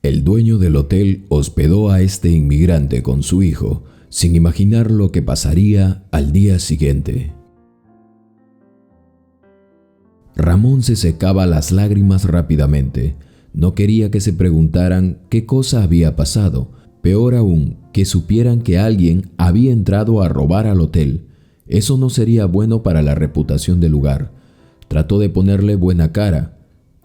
El dueño del hotel hospedó a este inmigrante con su hijo, sin imaginar lo que pasaría al día siguiente. Ramón se secaba las lágrimas rápidamente. No quería que se preguntaran qué cosa había pasado. Peor aún, que supieran que alguien había entrado a robar al hotel. Eso no sería bueno para la reputación del lugar. Trató de ponerle buena cara.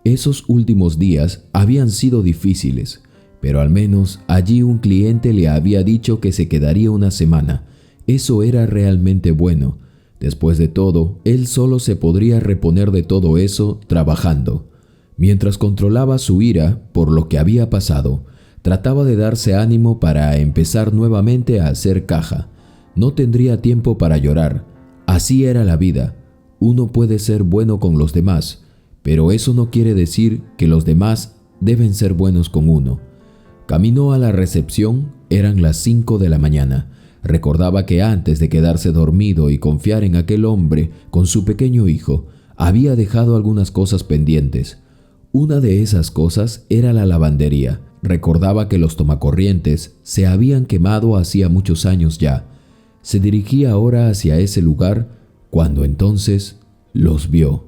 Esos últimos días habían sido difíciles, pero al menos allí un cliente le había dicho que se quedaría una semana. Eso era realmente bueno. Después de todo, él solo se podría reponer de todo eso trabajando. Mientras controlaba su ira por lo que había pasado, trataba de darse ánimo para empezar nuevamente a hacer caja. No tendría tiempo para llorar. Así era la vida. Uno puede ser bueno con los demás, pero eso no quiere decir que los demás deben ser buenos con uno. Caminó a la recepción, eran las 5 de la mañana. Recordaba que antes de quedarse dormido y confiar en aquel hombre con su pequeño hijo, había dejado algunas cosas pendientes. Una de esas cosas era la lavandería. Recordaba que los tomacorrientes se habían quemado hacía muchos años ya. Se dirigía ahora hacia ese lugar cuando entonces los vio.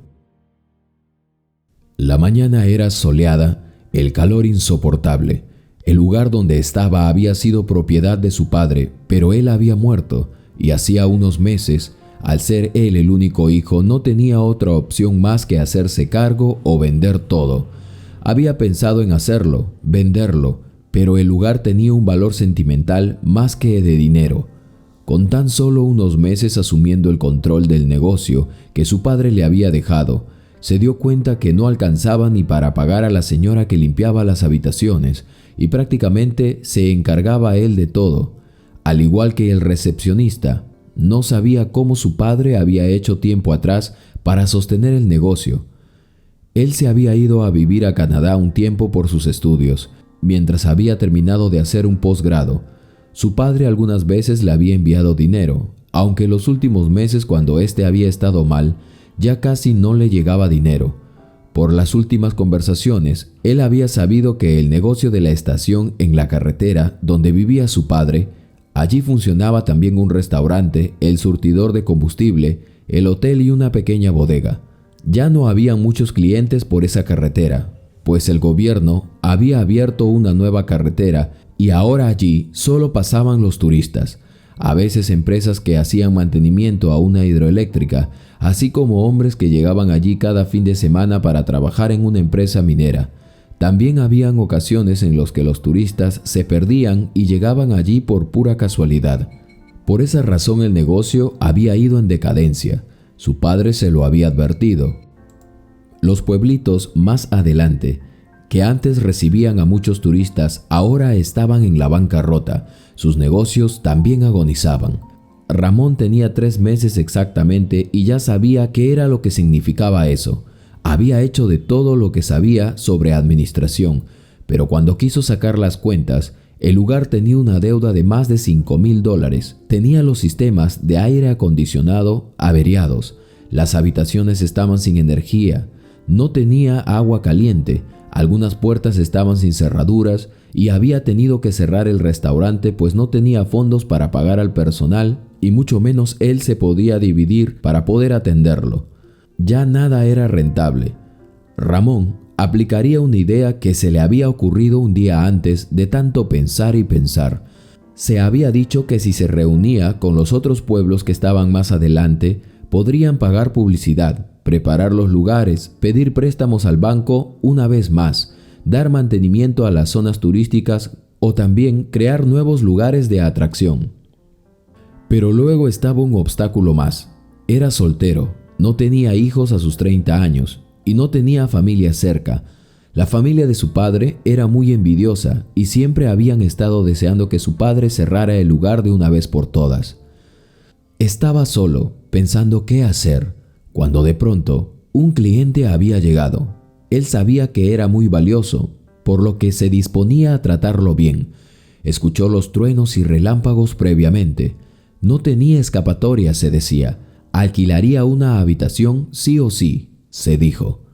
La mañana era soleada, el calor insoportable. El lugar donde estaba había sido propiedad de su padre, pero él había muerto, y hacía unos meses, al ser él el único hijo, no tenía otra opción más que hacerse cargo o vender todo. Había pensado en hacerlo, venderlo, pero el lugar tenía un valor sentimental más que de dinero. Con tan solo unos meses asumiendo el control del negocio que su padre le había dejado, se dio cuenta que no alcanzaba ni para pagar a la señora que limpiaba las habitaciones, y prácticamente se encargaba él de todo. Al igual que el recepcionista, no sabía cómo su padre había hecho tiempo atrás para sostener el negocio. Él se había ido a vivir a Canadá un tiempo por sus estudios, mientras había terminado de hacer un posgrado. Su padre algunas veces le había enviado dinero, aunque los últimos meses, cuando éste había estado mal, ya casi no le llegaba dinero. Por las últimas conversaciones, él había sabido que el negocio de la estación en la carretera donde vivía su padre, allí funcionaba también un restaurante, el surtidor de combustible, el hotel y una pequeña bodega. Ya no había muchos clientes por esa carretera, pues el gobierno había abierto una nueva carretera y ahora allí solo pasaban los turistas. A veces empresas que hacían mantenimiento a una hidroeléctrica, así como hombres que llegaban allí cada fin de semana para trabajar en una empresa minera. También habían ocasiones en las que los turistas se perdían y llegaban allí por pura casualidad. Por esa razón el negocio había ido en decadencia. Su padre se lo había advertido. Los pueblitos más adelante, que antes recibían a muchos turistas, ahora estaban en la bancarrota. Sus negocios también agonizaban. Ramón tenía 3 meses exactamente y ya sabía qué era lo que significaba eso. Había hecho de todo lo que sabía sobre administración, pero cuando quiso sacar las cuentas, el lugar tenía una deuda de más de $5,000. Tenía los sistemas de aire acondicionado averiados. Las habitaciones estaban sin energía. No tenía agua caliente. Algunas puertas estaban sin cerraduras y había tenido que cerrar el restaurante pues no tenía fondos para pagar al personal y mucho menos él se podía dividir para poder atenderlo. Ya nada era rentable. Ramón aplicaría una idea que se le había ocurrido un día antes de tanto pensar y pensar. Se había dicho que si se reunía con los otros pueblos que estaban más adelante, podrían pagar publicidad, preparar los lugares, pedir préstamos al banco una vez más, dar mantenimiento a las zonas turísticas o también crear nuevos lugares de atracción. Pero luego estaba un obstáculo más. Era soltero, no tenía hijos a sus 30 años y no tenía familia cerca. La familia de su padre era muy envidiosa y siempre habían estado deseando que su padre cerrara el lugar de una vez por todas. Estaba solo, pensando qué hacer, cuando de pronto un cliente había llegado. Él sabía que era muy valioso, por lo que se disponía a tratarlo bien. Escuchó los truenos y relámpagos previamente. No tenía escapatoria, se decía. Alquilaría una habitación sí o sí, se dijo.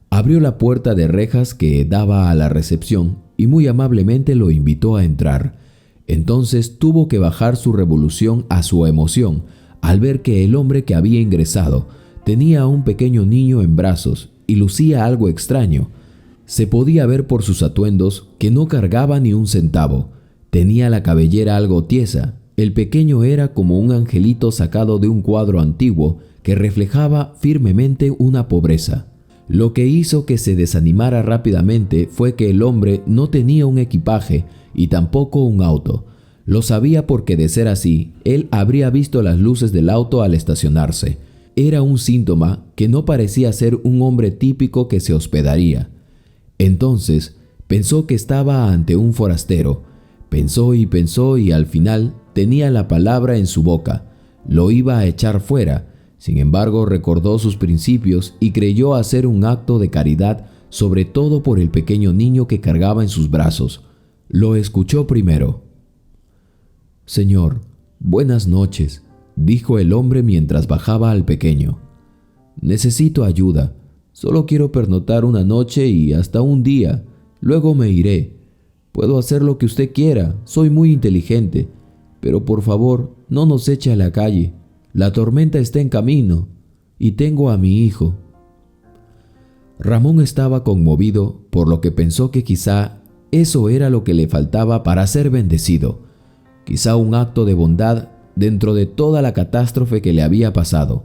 Abrió la puerta de rejas que daba a la recepción y muy amablemente lo invitó a entrar. Entonces tuvo que bajar su revolución a su emoción al ver que el hombre que había ingresado tenía a un pequeño niño en brazos y lucía algo extraño. Se podía ver por sus atuendos que no cargaba ni un centavo. Tenía la cabellera algo tiesa. El pequeño era como un angelito sacado de un cuadro antiguo que reflejaba firmemente una pobreza. Lo que hizo que se desanimara rápidamente fue que el hombre no tenía un equipaje y tampoco un auto. Lo sabía porque, de ser así, él habría visto las luces del auto al estacionarse. Era un síntoma que no parecía ser un hombre típico que se hospedaría. Entonces pensó que estaba ante un forastero. Pensó y al final tenía la palabra en su boca. Lo iba a echar fuera. Sin embargo, recordó sus principios y creyó hacer un acto de caridad, sobre todo por el pequeño niño que cargaba en sus brazos. Lo escuchó primero. «Señor, buenas noches», dijo el hombre mientras bajaba al pequeño. «Necesito ayuda. Solo quiero pernoctar una noche y hasta un día. Luego me iré. Puedo hacer lo que usted quiera. Soy muy inteligente. Pero por favor, no nos eche a la calle. La tormenta está en camino y tengo a mi hijo». Ramón estaba conmovido, por lo que pensó que quizá eso era lo que le faltaba para ser bendecido. Quizá un acto de bondad dentro de toda la catástrofe que le había pasado.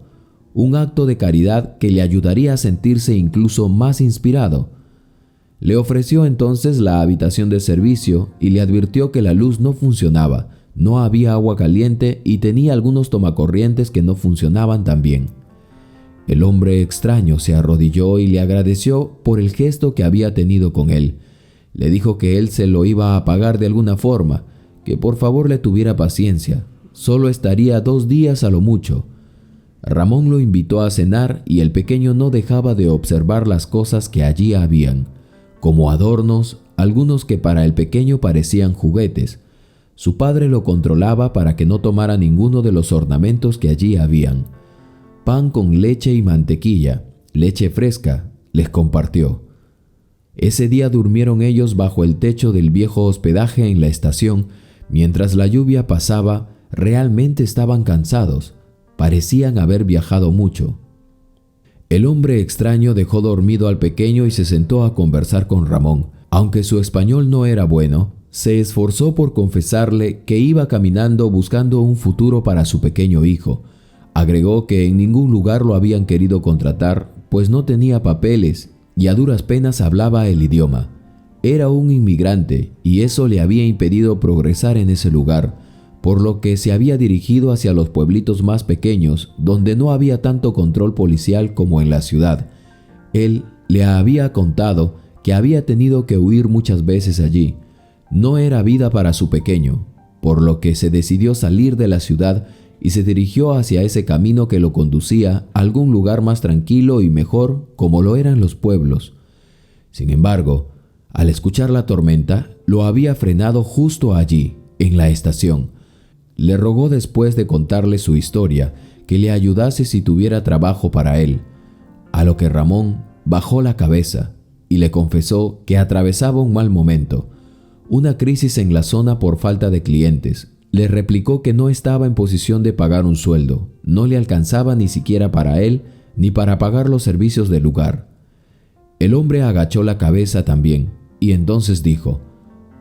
Un acto de caridad que le ayudaría a sentirse incluso más inspirado. Le ofreció entonces la habitación de servicio y le advirtió que la luz no funcionaba, no había agua caliente y tenía algunos tomacorrientes que no funcionaban tan bien. El hombre extraño se arrodilló y le agradeció por el gesto que había tenido con él. Le dijo que él se lo iba a pagar de alguna forma, que por favor le tuviera paciencia. Solo estaría 2 días a lo mucho. Ramón lo invitó a cenar y el pequeño no dejaba de observar las cosas que allí habían, como adornos, algunos que para el pequeño parecían juguetes. Su padre lo controlaba para que no tomara ninguno de los ornamentos que allí habían. Pan con leche y mantequilla, leche fresca, les compartió. Ese día durmieron ellos bajo el techo del viejo hospedaje en la estación. Mientras la lluvia pasaba, realmente estaban cansados. Parecían haber viajado mucho. El hombre extraño dejó dormido al pequeño y se sentó a conversar con Ramón. Aunque su español no era bueno, se esforzó por confesarle que iba caminando buscando un futuro para su pequeño hijo. Agregó que en ningún lugar lo habían querido contratar, pues no tenía papeles y a duras penas hablaba el idioma. Era un inmigrante y eso le había impedido progresar en ese lugar, por lo que se había dirigido hacia los pueblitos más pequeños, donde no había tanto control policial como en la ciudad. Él le había contado que había tenido que huir muchas veces allí. No era vida para su pequeño, por lo que se decidió salir de la ciudad y se dirigió hacia ese camino que lo conducía a algún lugar más tranquilo y mejor, como lo eran los pueblos. Sin embargo, al escuchar la tormenta, lo había frenado justo allí, en la estación. Le rogó, después de contarle su historia, que le ayudase si tuviera trabajo para él, a lo que Ramón bajó la cabeza y le confesó que atravesaba un mal momento, una crisis en la zona por falta de clientes. Le replicó que no estaba en posición de pagar un sueldo, no le alcanzaba ni siquiera para él ni para pagar los servicios del lugar. El hombre agachó la cabeza también y entonces dijo: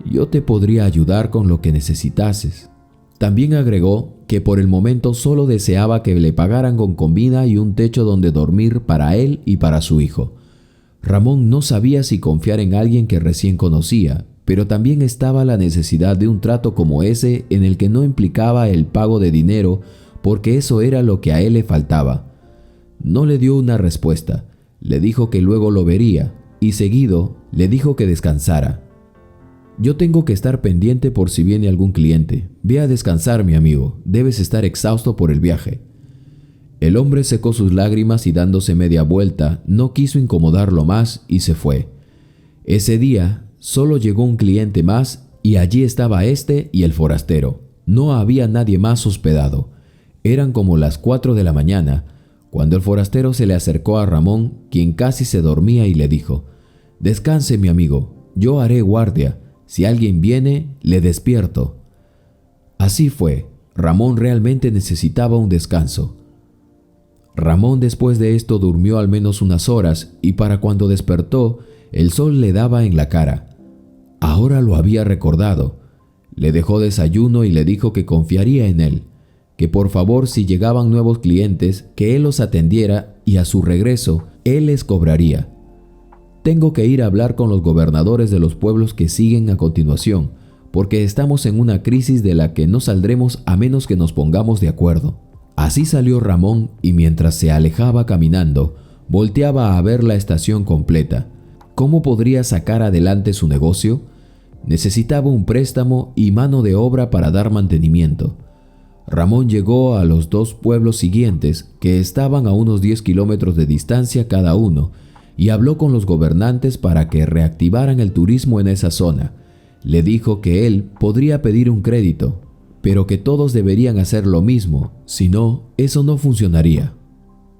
«Yo te podría ayudar con lo que necesitases». También agregó que por el momento solo deseaba que le pagaran con comida y un techo donde dormir para él y para su hijo. Ramón no sabía si confiar en alguien que recién conocía, pero también estaba la necesidad de un trato como ese en el que no implicaba el pago de dinero, porque eso era lo que a él le faltaba. No le dio una respuesta, le dijo que luego lo vería y seguido le dijo que descansara. «Yo tengo que estar pendiente por si viene algún cliente. Ve a descansar, mi amigo. Debes estar exhausto por el viaje». El hombre secó sus lágrimas y, dándose media vuelta, no quiso incomodarlo más y se fue. Ese día solo llegó un cliente más y allí estaba este y el forastero. No había nadie más hospedado. Eran como las 4 de la mañana, cuando el forastero se le acercó a Ramón, quien casi se dormía, y le dijo: «Descanse, mi amigo. Yo haré guardia. Si alguien viene, le despierto. Así fue. Ramón realmente necesitaba un descanso. Ramón después de esto durmió al menos unas horas y para cuando despertó, el sol le daba en la cara. Ahora lo había recordado. Le dejó desayuno y le dijo que confiaría en él, que por favor si llegaban nuevos clientes, que él los atendiera y a su regreso, él les cobraría. Tengo que ir a hablar con los gobernadores de los pueblos que siguen a continuación, porque estamos en una crisis de la que no saldremos a menos que nos pongamos de acuerdo. Así salió Ramón y mientras se alejaba caminando, volteaba a ver la estación completa. ¿Cómo podría sacar adelante su negocio? Necesitaba un préstamo y mano de obra para dar mantenimiento. Ramón llegó a los 2 pueblos siguientes, que estaban a unos 10 kilómetros de distancia cada uno, y habló con los gobernantes para que reactivaran el turismo en esa zona. Le dijo que él podría pedir un crédito, pero que todos deberían hacer lo mismo, si no, eso no funcionaría.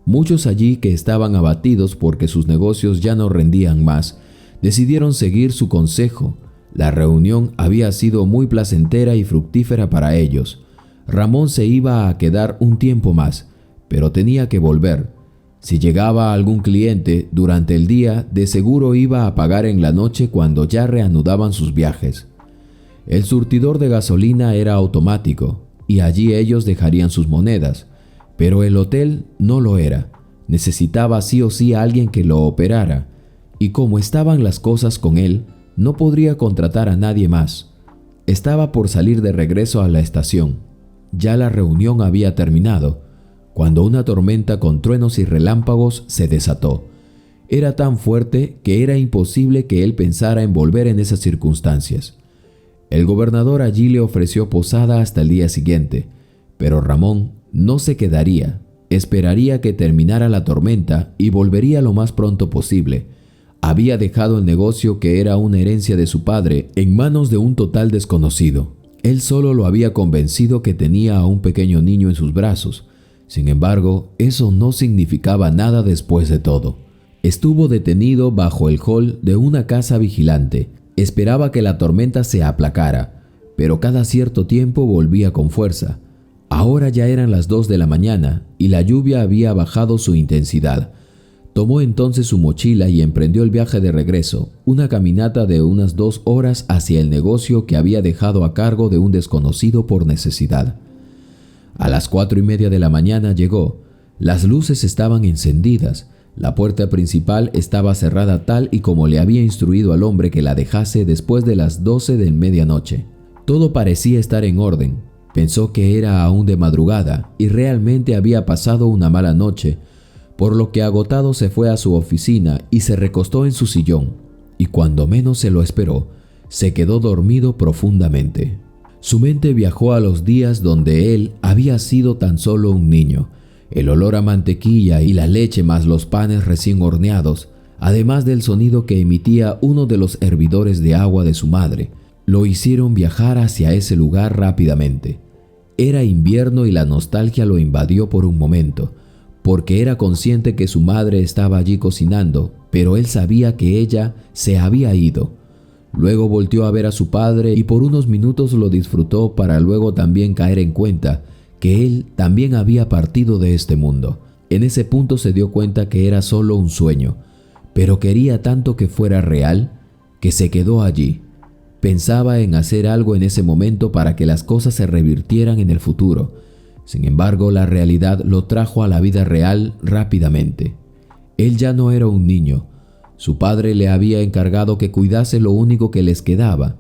Muchos allí que estaban abatidos porque sus negocios ya no rendían más, decidieron seguir su consejo. La reunión había sido muy placentera y fructífera para ellos. Ramón se iba a quedar un tiempo más, pero tenía que volver. Si llegaba algún cliente durante el día, de seguro iba a pagar en la noche cuando ya reanudaban sus viajes. El surtidor de gasolina era automático y allí ellos dejarían sus monedas, pero el hotel no lo era. Necesitaba sí o sí a alguien que lo operara, y como estaban las cosas con él, no podría contratar a nadie más. Estaba por salir de regreso a la estación. Ya la reunión había terminado, cuando una tormenta con truenos y relámpagos se desató. Era tan fuerte que era imposible que él pensara en volver en esas circunstancias. El gobernador allí le ofreció posada hasta el día siguiente, pero Ramón no se quedaría, esperaría que terminara la tormenta y volvería lo más pronto posible. Había dejado el negocio, que era una herencia de su padre, en manos de un total desconocido. Él solo lo había convencido que tenía a un pequeño niño en sus brazos. Sin embargo, eso no significaba nada después de todo. Estuvo detenido bajo el hall de una casa vigilante. Esperaba que la tormenta se aplacara, pero cada cierto tiempo volvía con fuerza. Ahora ya eran las 2 de la mañana y la lluvia había bajado su intensidad. Tomó entonces su mochila y emprendió el viaje de regreso, una caminata de unas 2 horas hacia el negocio que había dejado a cargo de un desconocido por necesidad. A las 4:30 de la mañana llegó. Las luces estaban encendidas. La puerta principal estaba cerrada tal y como le había instruido al hombre que la dejase después de las 12 de medianoche. Todo parecía estar en orden. Pensó que era aún de madrugada y realmente había pasado una mala noche, por lo que agotado se fue a su oficina y se recostó en su sillón, y cuando menos se lo esperó, se quedó dormido profundamente. Su mente viajó a los días donde él había sido tan solo un niño. El olor a mantequilla y la leche más los panes recién horneados, además del sonido que emitía uno de los hervidores de agua de su madre, lo hicieron viajar hacia ese lugar rápidamente. Era invierno y la nostalgia lo invadió por un momento, porque era consciente que su madre estaba allí cocinando, pero él sabía que ella se había ido. Luego volteó a ver a su padre y por unos minutos lo disfrutó para luego también caer en cuenta que él también había partido de este mundo. En ese punto se dio cuenta que era solo un sueño, pero quería tanto que fuera real que se quedó allí. Pensaba en hacer algo en ese momento para que las cosas se revirtieran en el futuro. Sin embargo, la realidad lo trajo a la vida real rápidamente. Él ya no era un niño. Su padre le había encargado que cuidase lo único que les quedaba.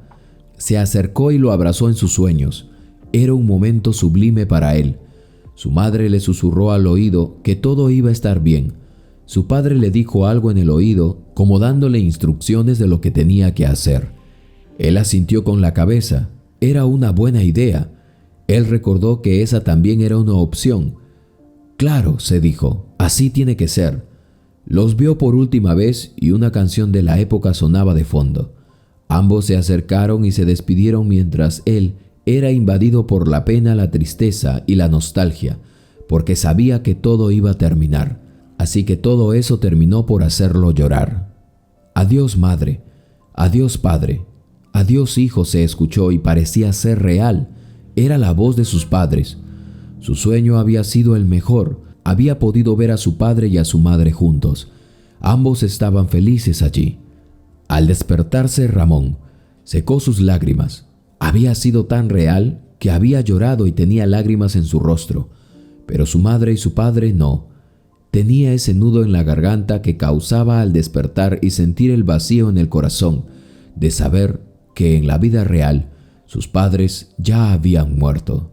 Se acercó y lo abrazó en sus sueños. Era un momento sublime para él. Su madre le susurró al oído que todo iba a estar bien. Su padre le dijo algo en el oído, como dándole instrucciones de lo que tenía que hacer. Él asintió con la cabeza. Era una buena idea. Él recordó que esa también era una opción. Claro, se dijo, así tiene que ser. Los vio por última vez y una canción de la época sonaba de fondo. Ambos se acercaron y se despidieron mientras él era invadido por la pena, la tristeza y la nostalgia, porque sabía que todo iba a terminar. Así que todo eso terminó por hacerlo llorar. Adiós, madre. Adiós, padre. Adiós, hijo, se escuchó y parecía ser real. Era la voz de sus padres. Su sueño había sido el mejor. Había podido ver a su padre y a su madre juntos. Ambos estaban felices allí. Al despertarse, Ramón secó sus lágrimas. Había sido tan real que había llorado y tenía lágrimas en su rostro. Pero su madre y su padre no. Tenía ese nudo en la garganta que causaba al despertar y sentir el vacío en el corazón de saber que en la vida real sus padres ya habían muerto.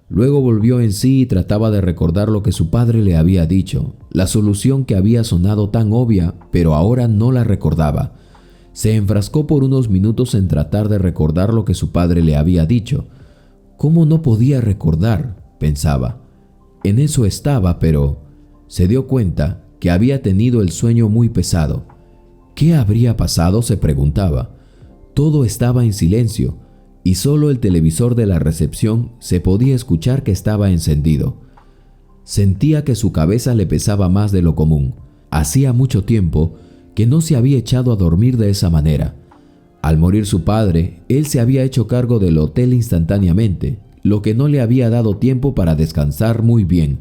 Luego volvió en sí y trataba de recordar lo que su padre le había dicho, la solución que había sonado tan obvia, pero ahora no la recordaba. Se enfrascó por unos minutos en tratar de recordar lo que su padre le había dicho. ¿Cómo no podía recordar?, pensaba. En eso estaba, pero se dio cuenta que había tenido el sueño muy pesado. ¿Qué habría pasado?, se preguntaba. Todo estaba en silencio y solo el televisor de la recepción se podía escuchar que estaba encendido. Sentía que su cabeza le pesaba más de lo común. Hacía mucho tiempo que no se había echado a dormir de esa manera. Al morir su padre, él se había hecho cargo del hotel instantáneamente, lo que no le había dado tiempo para descansar muy bien.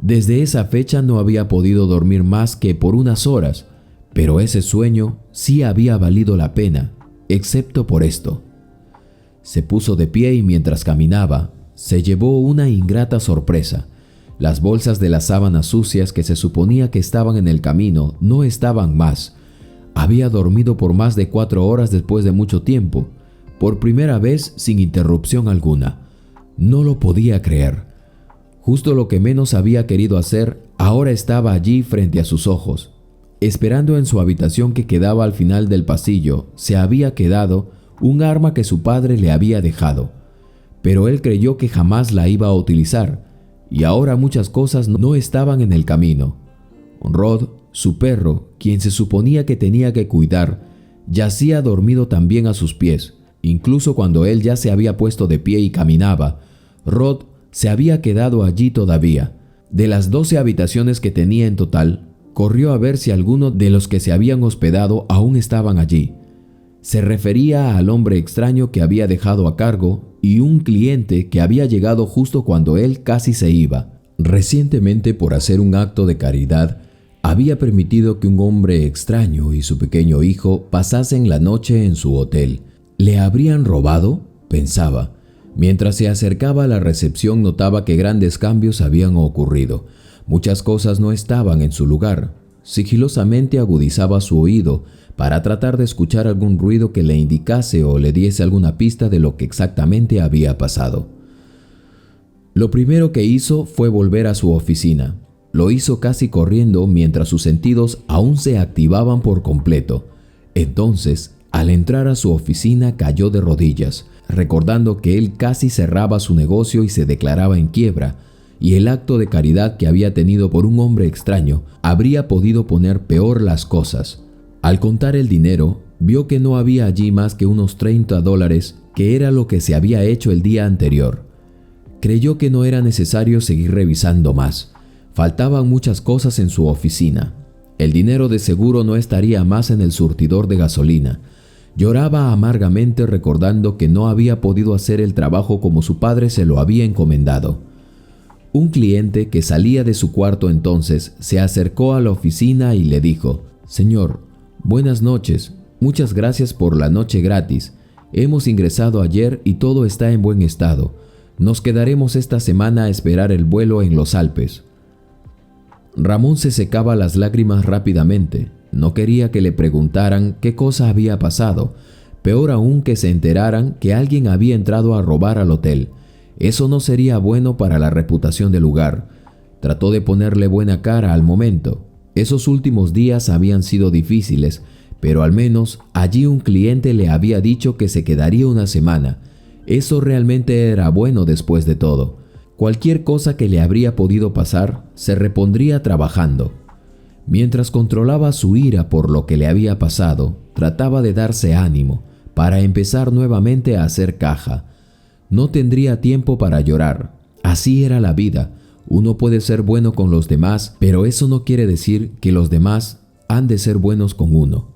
Desde esa fecha no había podido dormir más que por unas horas, pero ese sueño sí había valido la pena, excepto por esto. Se puso de pie y mientras caminaba, se llevó una ingrata sorpresa. Las bolsas de las sábanas sucias que se suponía que estaban en el camino no estaban más. Había dormido por más de 4 horas después de mucho tiempo, por primera vez sin interrupción alguna. No lo podía creer. Justo lo que menos había querido hacer, ahora estaba allí frente a sus ojos. Esperando en su habitación que quedaba al final del pasillo, se había quedado un arma que su padre le había dejado. Pero él creyó que jamás la iba a utilizar, y ahora muchas cosas no estaban en el camino. Rod, su perro, quien se suponía que tenía que cuidar, yacía dormido también a sus pies. Incluso cuando él ya se había puesto de pie y caminaba, Rod se había quedado allí todavía. De las 12 habitaciones que tenía en total, corrió a ver si alguno de los que se habían hospedado aún estaban allí. Se refería al hombre extraño que había dejado a cargo y un cliente que había llegado justo cuando él casi se iba. Recientemente, por hacer un acto de caridad, había permitido que un hombre extraño y su pequeño hijo pasasen la noche en su hotel. ¿Le habrían robado?, pensaba. Mientras se acercaba a la recepción notaba que grandes cambios habían ocurrido. Muchas cosas no estaban en su lugar. Sigilosamente agudizaba su oído para tratar de escuchar algún ruido que le indicase o le diese alguna pista de lo que exactamente había pasado. Lo primero que hizo fue volver a su oficina. Lo hizo casi corriendo mientras sus sentidos aún se activaban por completo. Entonces, al entrar a su oficina cayó de rodillas, recordando que él casi cerraba su negocio y se declaraba en quiebra, y el acto de caridad que había tenido por un hombre extraño habría podido poner peor las cosas. Al contar el dinero, vio que no había allí más que unos $30, que era lo que se había hecho el día anterior. Creyó que no era necesario seguir revisando más. Faltaban muchas cosas en su oficina. El dinero de seguro no estaría más en el surtidor de gasolina. Lloraba amargamente recordando que no había podido hacer el trabajo como su padre se lo había encomendado. Un cliente que salía de su cuarto entonces se acercó a la oficina y le dijo: «Señor, buenas noches. Muchas gracias por la noche gratis. Hemos ingresado ayer y todo está en buen estado. Nos quedaremos esta semana a esperar el vuelo en los Alpes». Ramón se secaba las lágrimas rápidamente. No quería que le preguntaran qué cosa había pasado. Peor aún, que se enteraran que alguien había entrado a robar al hotel. Eso no sería bueno para la reputación del lugar. Trató de ponerle buena cara al momento. Esos últimos días habían sido difíciles, pero al menos allí un cliente le había dicho que se quedaría una semana. Eso realmente era bueno después de todo. Cualquier cosa que le habría podido pasar, se repondría trabajando. Mientras controlaba su ira por lo que le había pasado, trataba de darse ánimo para empezar nuevamente a hacer caja. No tendría tiempo para llorar. Así era la vida. Uno puede ser bueno con los demás, pero eso no quiere decir que los demás han de ser buenos con uno.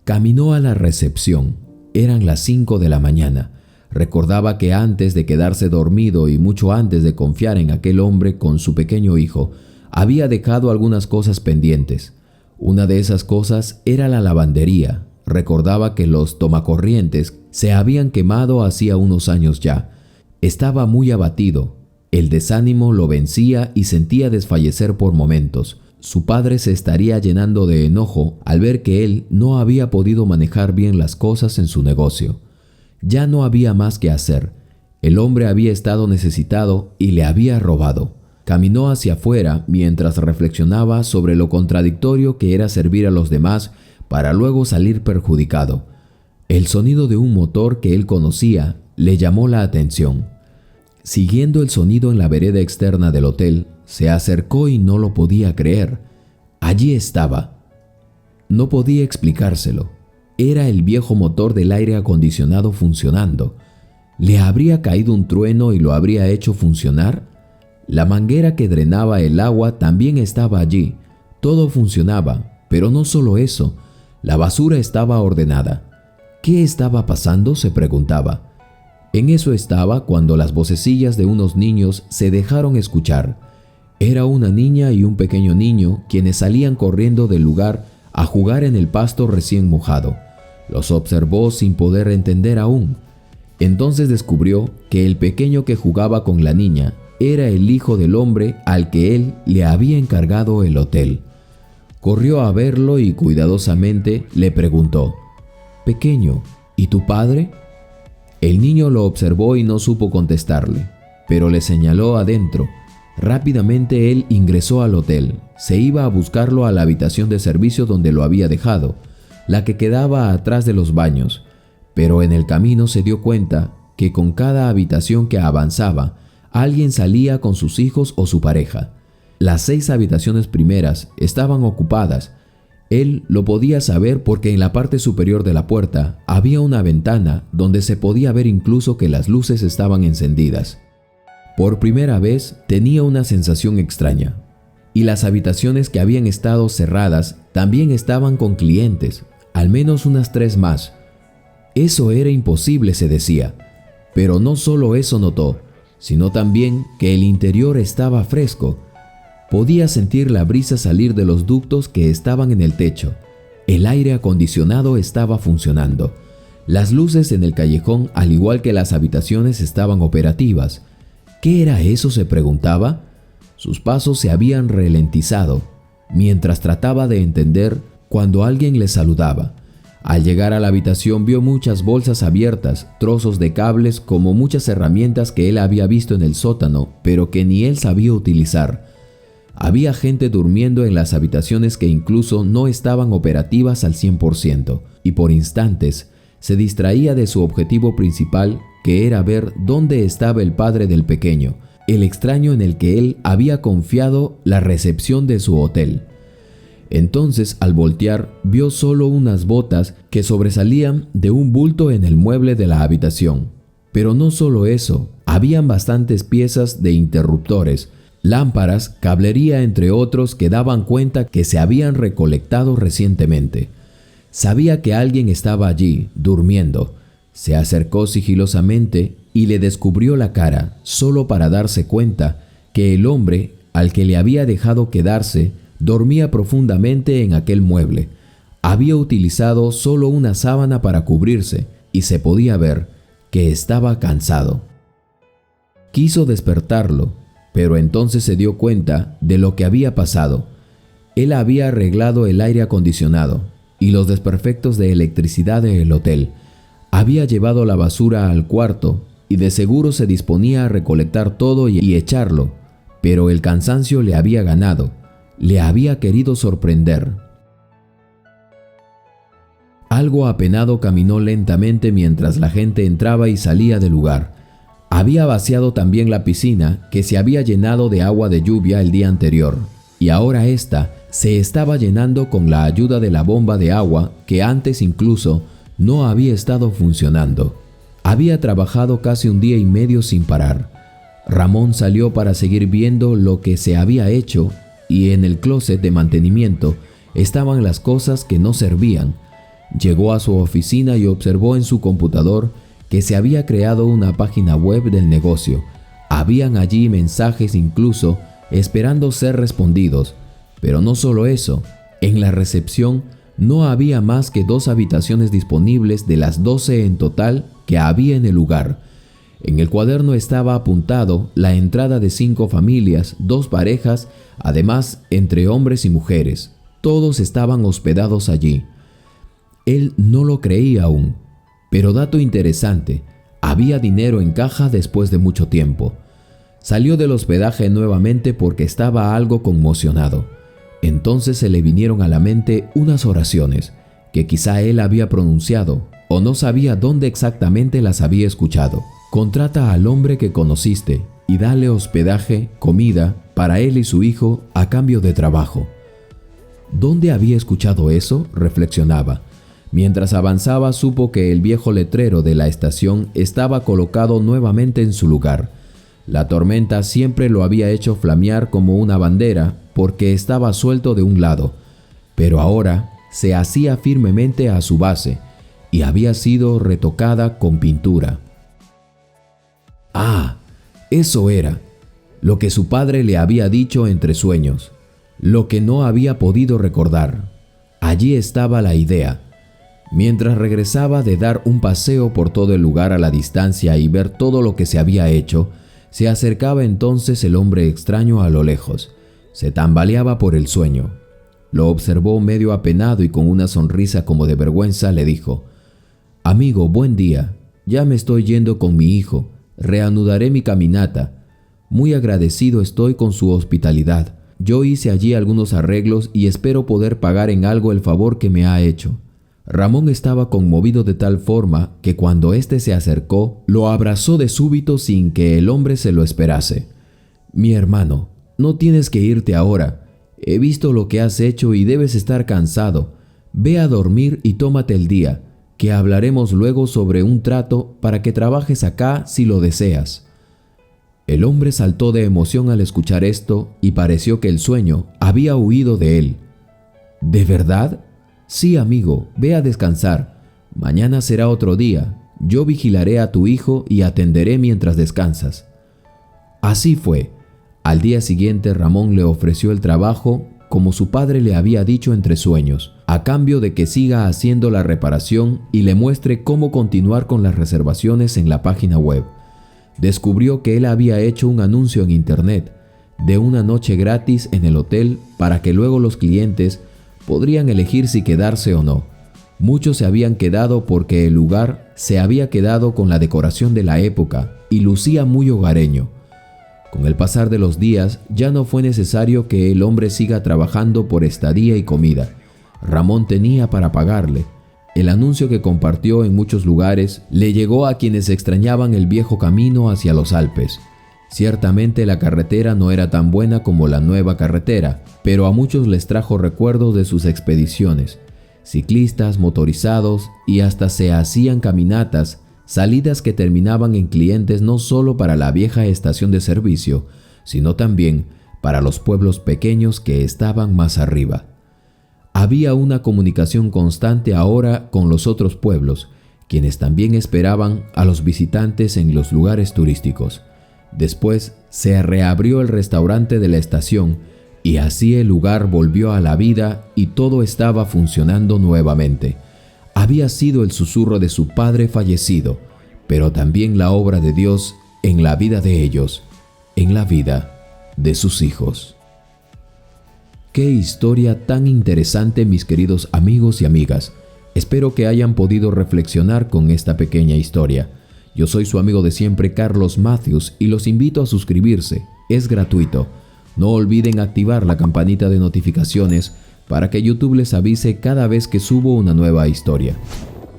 Caminó a la recepción. eran las 5 de la mañana. Recordaba que antes de quedarse dormido y mucho antes de confiar en aquel hombre con su pequeño hijo, había dejado algunas cosas pendientes. Una de esas cosas era la lavandería. Recordaba que los tomacorrientes se habían quemado hacía unos años ya. Estaba muy abatido. El desánimo lo vencía y sentía desfallecer por momentos. Su padre se estaría llenando de enojo al ver que él no había podido manejar bien las cosas en su negocio. Ya no había más que hacer. El hombre había estado necesitado y le había robado. Caminó hacia afuera mientras reflexionaba sobre lo contradictorio que era servir a los demás para luego salir perjudicado. El sonido de un motor que él conocía le llamó la atención. Siguiendo el sonido en la vereda externa del hotel, se acercó y no lo podía creer. Allí estaba. No podía explicárselo. Era el viejo motor del aire acondicionado funcionando. ¿Le habría caído un trueno y lo habría hecho funcionar? La manguera que drenaba el agua también estaba allí. Todo funcionaba, pero no solo eso. La basura estaba ordenada. ¿Qué estaba pasando?, se preguntaba. En eso estaba cuando las vocecillas de unos niños se dejaron escuchar. Era una niña y un pequeño niño quienes salían corriendo del lugar a jugar en el pasto recién mojado. Los observó sin poder entender aún. Entonces descubrió que el pequeño que jugaba con la niña era el hijo del hombre al que él le había encargado el hotel. Corrió a verlo y cuidadosamente le preguntó: «Pequeño, ¿y tu padre?». El niño lo observó y no supo contestarle, pero le señaló adentro. Rápidamente él ingresó al hotel. Se iba a buscarlo a la habitación de servicio donde lo había dejado, la que quedaba atrás de los baños, pero en el camino se dio cuenta que con cada habitación que avanzaba, alguien salía con sus hijos o su pareja. Las 6 habitaciones primeras estaban ocupadas. Él lo podía saber porque en la parte superior de la puerta había una ventana donde se podía ver incluso que las luces estaban encendidas. Por primera vez tenía una sensación extraña. Y las habitaciones que habían estado cerradas también estaban con clientes, al menos unas 3 más. Eso era imposible, se decía. Pero no solo eso notó, sino también que el interior estaba fresco. Podía sentir la brisa salir de los ductos que estaban en el techo. El aire acondicionado estaba funcionando. Las luces en el callejón, al igual que las habitaciones, estaban operativas. ¿Qué era eso?, se preguntaba. Sus pasos se habían ralentizado mientras trataba de entender cuando alguien le saludaba. Al llegar a la habitación vio muchas bolsas abiertas, trozos de cables, como muchas herramientas que él había visto en el sótano, pero que ni él sabía utilizar. Había gente durmiendo en las habitaciones que incluso no estaban operativas al 100%, y por instantes se distraía de su objetivo principal, que era ver dónde estaba el padre del pequeño, el extraño en el que él había confiado la recepción de su hotel. Entonces, al voltear, vio solo unas botas que sobresalían de un bulto en el mueble de la habitación. Pero no solo eso, habían bastantes piezas de interruptores, lámparas, cablería entre otros que daban cuenta que se habían recolectado recientemente. Sabía que alguien estaba allí, durmiendo. Se acercó sigilosamente y le descubrió la cara, solo para darse cuenta que el hombre al que le había dejado quedarse dormía profundamente en aquel mueble. Había utilizado solo una sábana para cubrirse y se podía ver que estaba cansado. Quiso despertarlo, pero entonces se dio cuenta de lo que había pasado. Él había arreglado el aire acondicionado y los desperfectos de electricidad del hotel. Había llevado la basura al cuarto y de seguro se disponía a recolectar todo y echarlo, pero el cansancio le había ganado. Le había querido sorprender. Algo apenado caminó lentamente mientras la gente entraba y salía del lugar. Había vaciado también la piscina que se había llenado de agua de lluvia el día anterior, y ahora ésta se estaba llenando con la ayuda de la bomba de agua que antes incluso no había estado funcionando. Había trabajado casi 1 día y medio sin parar. Ramón salió para seguir viendo lo que se había hecho, y en el closet de mantenimiento estaban las cosas que no servían. Llegó a su oficina y observó en su computador que se había creado una página web del negocio. Habían allí mensajes incluso esperando ser respondidos. Pero no solo eso, en la recepción no había más que 2 habitaciones disponibles de las 12 en total que había en el lugar. En el cuaderno estaba apuntado la entrada de 5 familias, 2 parejas, además entre hombres y mujeres. Todos estaban hospedados allí. Él no lo creía aún, pero dato interesante, había dinero en caja después de mucho tiempo. Salió del hospedaje nuevamente porque estaba algo conmocionado. Entonces se le vinieron a la mente unas oraciones que quizá él había pronunciado o no sabía dónde exactamente las había escuchado. Contrata al hombre que conociste y dale hospedaje, comida para él y su hijo a cambio de trabajo. ¿Dónde había escuchado eso?, reflexionaba. Mientras avanzaba supo que el viejo letrero de la estación estaba colocado nuevamente en su lugar. La tormenta siempre lo había hecho flamear como una bandera porque estaba suelto de un lado, pero ahora se hacía firmemente a su base y había sido retocada con pintura. Ah, eso era lo que su padre le había dicho entre sueños, lo que no había podido recordar. Allí estaba la idea. Mientras regresaba de dar un paseo por todo el lugar a la distancia y ver todo lo que se había hecho, se acercaba entonces el hombre extraño a lo lejos. Se tambaleaba por el sueño. Lo observó medio apenado y con una sonrisa como de vergüenza le dijo: «Amigo, buen día. Ya me estoy yendo con mi hijo. Reanudaré mi caminata. Muy agradecido estoy con su hospitalidad. Yo hice allí algunos arreglos y espero poder pagar en algo el favor que me ha hecho». Ramón estaba conmovido de tal forma que cuando éste se acercó, lo abrazó de súbito sin que el hombre se lo esperase. «Mi hermano, no tienes que irte ahora. He visto lo que has hecho y debes estar cansado. Ve a dormir y tómate el día, que hablaremos luego sobre un trato para que trabajes acá si lo deseas». El hombre saltó de emoción al escuchar esto y pareció que el sueño había huido de él. «¿De verdad? Sí, amigo, ve a descansar. Mañana será otro día. Yo vigilaré a tu hijo y atenderé mientras descansas». Así fue. Al día siguiente Ramón le ofreció el trabajo como su padre le había dicho entre sueños, a cambio de que siga haciendo la reparación y le muestre cómo continuar con las reservaciones en la página web. Descubrió que él había hecho un anuncio en internet de una noche gratis en el hotel para que luego los clientes podrían elegir si quedarse o no. Muchos se habían quedado porque el lugar se había quedado con la decoración de la época y lucía muy hogareño. Con el pasar de los días ya no fue necesario que el hombre siga trabajando por estadía y comida. Ramón tenía para pagarle. El anuncio que compartió en muchos lugares le llegó a quienes extrañaban el viejo camino hacia los Alpes. Ciertamente la carretera no era tan buena como la nueva carretera, pero a muchos les trajo recuerdos de sus expediciones. Ciclistas, motorizados y hasta se hacían caminatas, salidas que terminaban en clientes no solo para la vieja estación de servicio, sino también para los pueblos pequeños que estaban más arriba. Había una comunicación constante ahora con los otros pueblos, quienes también esperaban a los visitantes en los lugares turísticos. Después se reabrió el restaurante de la estación y así el lugar volvió a la vida y todo estaba funcionando nuevamente. Había sido el susurro de su padre fallecido, pero también la obra de Dios en la vida de ellos, en la vida de sus hijos. Qué historia tan interesante, mis queridos amigos y amigas. Espero que hayan podido reflexionar con esta pequeña historia. Yo soy su amigo de siempre, Carlos Matthews, y los invito a suscribirse. Es gratuito. No olviden activar la campanita de notificaciones para que YouTube les avise cada vez que subo una nueva historia.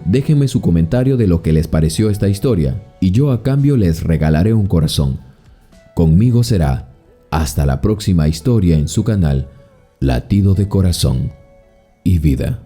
Déjenme su comentario de lo que les pareció esta historia y yo a cambio les regalaré un corazón. Conmigo será hasta la próxima historia en su canal Latido de Corazón y Vida.